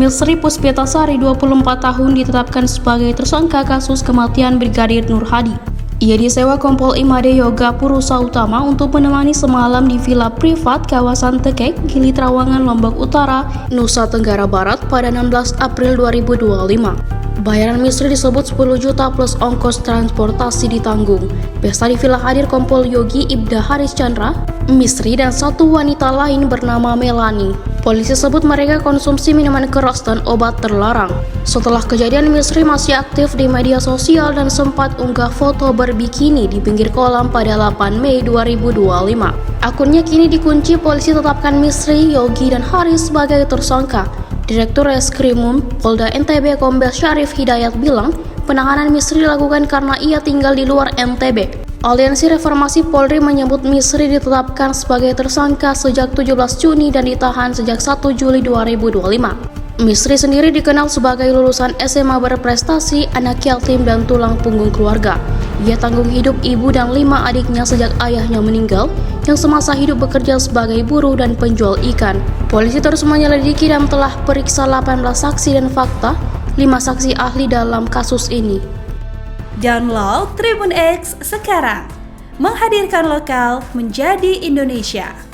Misri Puspitasari, 24 tahun, ditetapkan sebagai tersangka kasus kematian Brigadir Nur Hadi. Ia disewa Kompol Imade Yoga Purusa Utama untuk menemani semalam di villa privat kawasan Tekek, Gili Trawangan, Lombok Utara, Nusa Tenggara Barat pada 16 April 2025. Bayaran Misri disebut 10 juta plus ongkos transportasi ditanggung. Pesta di villa hadir Kompol Yogi Ibda Haris Chandra, Misri, dan satu wanita lain bernama Melani. Polisi sebut mereka konsumsi minuman keras dan obat terlarang. Setelah kejadian, Misri masih aktif di media sosial dan sempat unggah foto berbikini di pinggir kolam pada 8 Mei 2025. Akunnya kini dikunci. Polisi tetapkan Misri, Yogi, dan Haris sebagai tersangka. Direktur Reskrimum Polda NTB Kombes Syarif Hidayat bilang, penahanan Misri dilakukan karena ia tinggal di luar NTB. Aliansi Reformasi Polri menyebut Misri ditetapkan sebagai tersangka sejak 17 Juni dan ditahan sejak 1 Juli 2025. Misri sendiri dikenal sebagai lulusan SMA berprestasi, anak yatim dan tulang punggung keluarga. Ia tanggung hidup ibu dan 5 adiknya sejak ayahnya meninggal, yang semasa hidup bekerja sebagai buruh dan penjual ikan. Polisi terus menyelidiki dan telah periksa 18 saksi dan fakta, 5 saksi ahli dalam kasus ini. Download Tribun X sekarang, menghadirkan lokal menjadi Indonesia.